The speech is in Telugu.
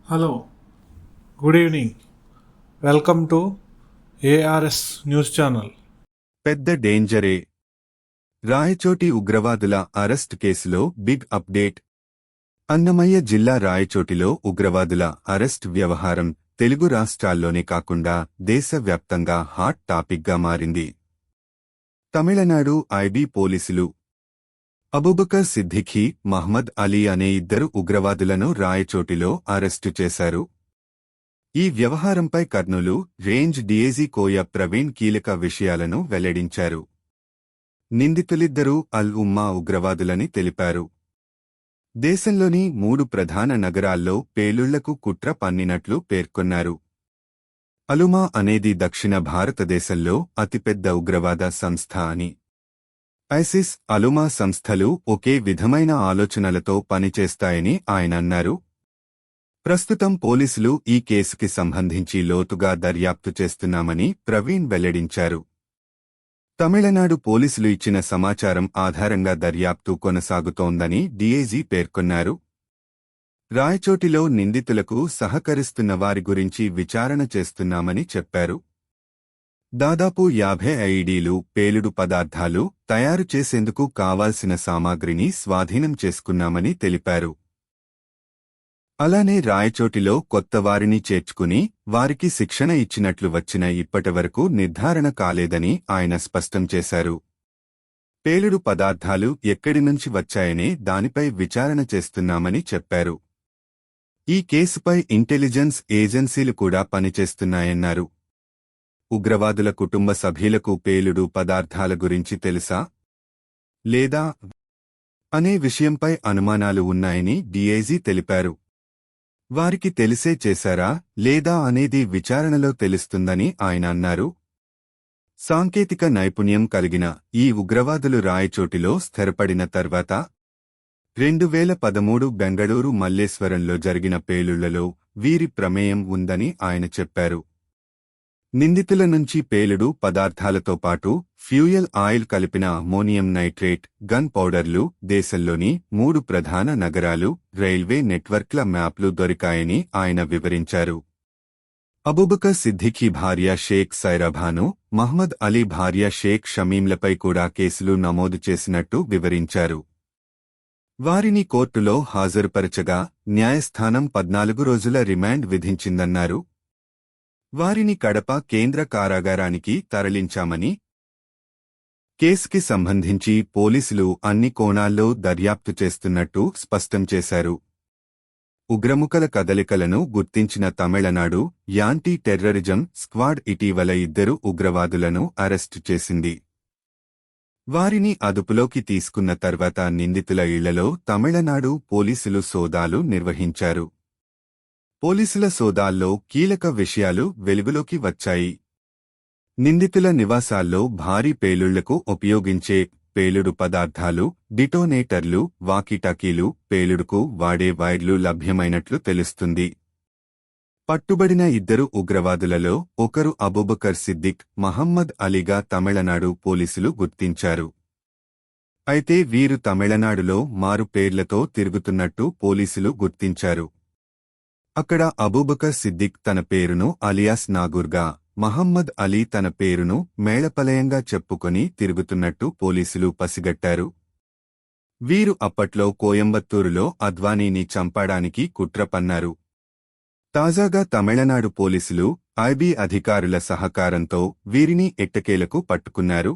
Hello, good evening. Welcome to ARS news channel. పెద్ద డేంజరే. రాయచోటి ఉగ్రవాదుల అరెస్ట్ కేసులో బిగ్ అప్డేట్. అన్నమయ్య జిల్లా రాయచోటిలో ఉగ్రవాదుల అరెస్ట్ వ్యవహారం తెలుగు రాష్ట్రాల్లోనే కాకుండా దేశవ్యాప్తంగా హాట్ టాపిక్గా మారింది. తమిళనాడు ఐబీ పోలీసులు అబూబకర్ సిద్దిఖీ, మహ్మద్ అలీ అనే ఇద్దరు ఉగ్రవాదులను రాయచోటిలో అరెస్టు చేశారు. ఈ వ్యవహారంపై కర్నూలు రేంజ్ డీఐజీ కోయ ప్రవీణ్ కీలక విషయాలను వెల్లడించారు. నిందితులిద్దరూ అల్ ఉమ్మా ఉగ్రవాదులని తెలిపారు. దేశంలోని 3 ప్రధాన నగరాల్లో పేలుళ్లకు కుట్ర పన్నినట్లు పేర్కొన్నారు. అలుమా అనేది దక్షిణ భారతదేశంలో అతిపెద్ద ఉగ్రవాద సంస్థ అని, ఐసిస్, అలుమా సంస్థలు ఒకే విధమైన ఆలోచనలతో పనిచేస్తాయని ఆయన అన్నారు. ప్రస్తుతం పోలీసులు ఈ కేసుకి సంబంధించి లోతుగా దర్యాప్తు చేస్తున్నామని ప్రవీణ్ వెల్లడించారు. తమిళనాడు పోలీసులు ఇచ్చిన సమాచారం ఆధారంగా దర్యాప్తు కొనసాగుతోందని డీఐజీ పేర్కొన్నారు. రాయచోటిలో నిందితులకు సహకరిస్తున్న వారి గురించి విచారణ చేస్తున్నామని చెప్పారు. దాదాపు 50 ఐఈడీలు, పేలుడు పదార్థాలు తయారు చేసేందుకు కావాల్సిన సామాగ్రిని స్వాధీనం చేసుకున్నామని తెలిపారు. అలానే రాయచోటిలో కొత్త వారిని చేర్చుకుని వారికి శిక్షణ ఇచ్చినట్లు వచ్చిన ఇప్పటివరకు నిర్ధారణ కాలేదని ఆయన స్పష్టం చేశారు. పేలుడు పదార్థాలు ఎక్కడి నుంచి వచ్చాయనే దానిపై విచారణ చేస్తున్నామని చెప్పారు. ఈ కేసుపై ఇంటెలిజెన్స్ ఏజెన్సీలు కూడా పనిచేస్తున్నాయన్నారు. ఉగ్రవాదుల కుటుంబ సభ్యులకు పేలుడు పదార్థాల గురించి తెలుసా లేదా అనే విషయంపై అనుమానాలు ఉన్నాయని డీఐజీ తెలిపారు. వారికి తెలిసే చేశారా లేదా అనేది విచారణలో తెలుస్తుందని ఆయన అన్నారు. సాంకేతిక నైపుణ్యం కలిగిన ఈ ఉగ్రవాదులు రాయచోటిలో స్థిరపడిన తర్వాత 2013 బెంగళూరు మల్లేశ్వరంలో జరిగిన పేలుళ్లలో వీరి ప్రమేయం ఉందని ఆయన చెప్పారు. నిందితుల నుంచి పేలుడు పదార్థాలతో పాటు ఫ్యూయల్ ఆయిల్ కలిపిన అమ్మోనియం నైట్రేట్, గన్ పౌడర్లు, దేశంలోని 3 ప్రధాన నగరాలు, రైల్వే నెట్వర్క్ల మ్యాప్లు దొరికాయని ఆయన వివరించారు. అబూబకర్ సిద్దిఖీ భార్య షేక్ సైరాభాను, మహ్మద్ అలీ భార్య షేక్ షమీంలపై కూడా కేసులు నమోదు చేసినట్టు వివరించారు. వారిని కోర్టులో హాజరుపరచగా న్యాయస్థానం 14 రోజుల రిమాండ్ విధించిందన్నారు. వారిని కడప కేంద్ర కారాగారానికి తరలించామని, కేసుకి సంబంధించి పోలీసులు అన్ని కోణాల్లో దర్యాప్తు చేస్తున్నట్టు స్పష్టం చేశారు. ఉగ్రముఖల కదలికలను గుర్తించిన తమిళనాడు యాంటీ టెర్రరిజం స్క్వాడ్ ఇటీవల 2 ఉగ్రవాదులను అరెస్టు చేసింది. వారిని అదుపులోకి తీసుకున్న తర్వాత నిందితుల ఇళ్లలో తమిళనాడు పోలీసులు సోదాలు నిర్వహించారు. పోలీసుల సోదాల్లో కీలక విషయాలు వెలుగులోకి వచ్చాయి. నిందితుల నివాసాల్లో భారీ పేలుళ్లకు ఉపయోగించే పేలుడు పదార్థాలు, డిటోనేటర్లు, వాకీటాకీలు, పేలుడుకు వాడే వైర్లు లభ్యమైనట్లు తెలుస్తుంది. పట్టుబడిన 2 ఉగ్రవాదులలో ఒకరు అబూబకర్ సిద్దిక్, మహమ్మద్ అలీగా తమిళనాడు పోలీసులు గుర్తించారు. అయితే వీరు తమిళనాడులో మారు పేర్లతో తిరుగుతున్నట్టు పోలీసులు గుర్తించారు. అక్కడ అబూబకర్ సిద్దిక్ తన పేరును అలియాస్ నాగూర్గా, మహమ్మద్ అలీ తన పేరును మేళపలయంగా చెప్పుకొని తిరుగుతున్నట్టు పోలీసులు పసిగట్టారు. వీరు అప్పట్లో కోయంబత్తూరులో అద్వానీని చంపడానికి కుట్ర పన్నారు. తాజాగా తమిళనాడు పోలీసులు ఐబీ అధికారుల సహకారంతో వీరిని ఎట్టకేలకు పట్టుకున్నారు.